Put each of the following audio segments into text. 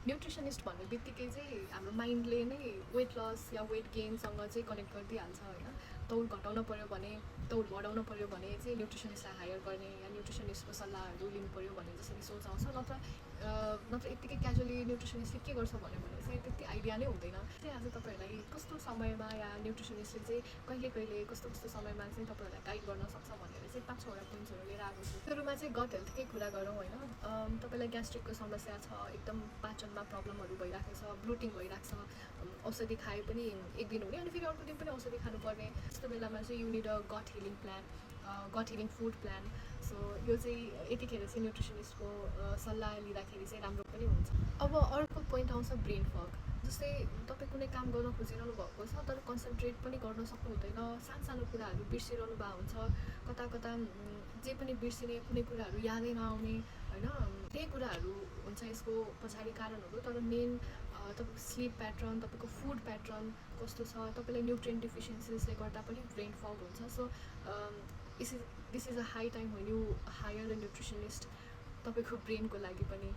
Nutritionist भन्ने बित्तिकै चाहिँ हाम्रो माइन्डले नै वेट लस या वेट गेनसँग चाहिँ कनेक्ट गरिदिइहाल्छ होइन। तौल घटाउनु पऱ्यो भने, तौल बढाउनु पऱ्यो भने चाहिँ न्युट्रिसनिस्टलाई हायर गर्ने या न्युट्रिसनिस्टको सल्लाहहरू लिनु पऱ्यो भन्ने जसरी सोच आउँछ। नत्र यत्तिकै क्याजुअली न्युट्रिसनिस्टले के गर्छ भन्यो भने चाहिँ त्यति आइडिया नै हुँदैन। चाहिँ आज तपाईँहरूलाई कस्तो समयमा या न्युट्रिसनिस्टले चाहिँ कहिले कहिले कस्तो कस्तो समयमा चाहिँ तपाईँहरूलाई गाइड गर्न सक्छ भनेर चाहिँ 5-6वटा पोइन्ट्सहरू लिएर आएको छु। सुरुमा चाहिँ गट हेल्थकै कुरा गरौँ होइन। तपाईँलाई ग्यास्ट्रिकको समस्या छ, एकदम पाचनमा प्रब्लमहरू भइरहेको छ, ब्लोटिङ भइरहेको छ, औषधि खाए पनि एक दिन हुने अनि फेरि अर्को दिन पनि औषधि खानुपर्ने, त्यस्तो बेलामा चाहिँ you need a gut healing plan, gut healing food plan. So यो चाहिँ यतिखेर चाहिँ न्युट्रिसनिस्टको सल्लाह लिँदाखेरि चाहिँ राम्रो पनि हुन्छ। अब अर्को पोइन्ट आउँछ ब्रेन फग। जस्तै तपाईँ कुनै काम गर्न खोजिरहनु भएको छ तर कन्सन्ट्रेट पनि गर्न सक्नु हुँदैन, सानो कुराहरू बिर्सिरहनु भएको हुन्छ, कता कता जे पनि बिर्सिने, कुनै कुराहरू यादै नआउने होइन। त्यही कुराहरू हुन्छ यसको पछाडि कारणहरू। तर मेन तपाईँको स्लिप प्याटर्न, तपाईँको फुड प्याटर्न कस्तो छ, तपाईँलाई न्युट्रिएन्ट डिफिसियन्सिजले गर्दा पनि ब्रेन फग हुन्छ। So this is a high time when you higher a nutritionist तपाईँको ब्रेनको लागि पनि।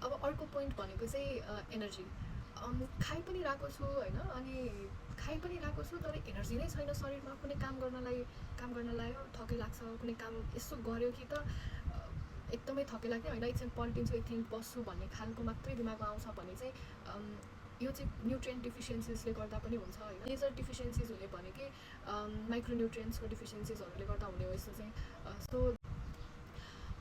अब अर्को पोइन्ट भनेको चाहिँ एनर्जी। खाइ पनि रहेको छु होइन, अनि खाइ पनि रहेको छु तर एनर्जी नै छैन शरीरमा। कुनै काम गर्न लाग्यो थकै लाग्छ, कुनै काम यसो गऱ्यो कि त एकदमै थकै लाग्यो होइन, एकछिन पल्टिन्छु एकछिन बस्छु भन्ने खालको मात्रै दिमागमा आउँछ भने चाहिँ यो चाहिँ न्युट्रिएन्ट डिफिसियन्सिजले गर्दा पनि हुन्छ होइन। मेजर डिफिसियन्सिज हुने भनेकै माइक्रोन्युट्रिएन्ट्सको डिफिसियन्सिजहरूले गर्दा हुने हो यस्तो चाहिँ। सो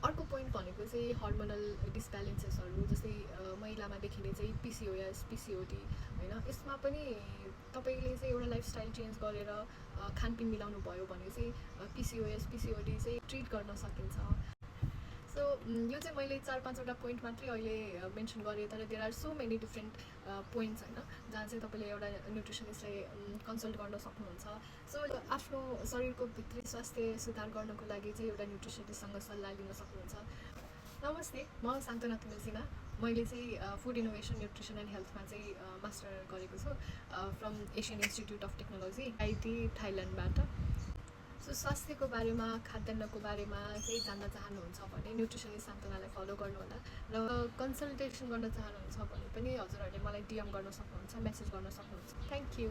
अर्को पोइन्ट भनेको चाहिँ हर्मोनल डिसब्यालेन्सेसहरू, जस्तै महिलामा देखिने चाहिँ पिसिओएस, पिसिओडी होइन। यसमा पनि तपाईँले चाहिँ एउटा लाइफस्टाइल चेन्ज गरेर खानपिन मिलाउनु भयो भने चाहिँ पिसिओएस, पिसिओडी चाहिँ ट्रिट गर्न सकिन्छ। सो यो चाहिँ मैले 4-5वटा पोइन्ट मात्रै अहिले मेन्सन गरेँ, तर there are so many different points होइन जहाँ चाहिँ तपाईँले एउटा न्युट्रिसनिस्टलाई कन्सल्ट गर्न सक्नुहुन्छ। सो आफ्नो शरीरको भित्री स्वास्थ्य सुधार गर्नको लागि चाहिँ एउटा न्युट्रिसनिस्टसँग सल्लाह लिन सक्नुहुन्छ। नमस्ते, म सान्त्वना तुलसीमा। मैले चाहिँ फुड इनोभेसन, न्युट्रिसन एन्ड हेल्थमा चाहिँ मास्टर गरेको छु from Asian institute of technology, AIT थाइल्यान्डबाट। सो स्वास्थ्यको बारेमा, खाद्यान्नको बारेमा चाहिँ जान्न चाहनुहुन्छ भने न्युट्रिसनिस्ट सान्त्वनालाई फलो गर्नुहोला। र कन्सल्टेसन गर्न चाहनुहुन्छ भने पनि हजुरहरूले मलाई डिएम गर्न सक्नुहुन्छ, मेसेज गर्न सक्नुहुन्छ। Thank you.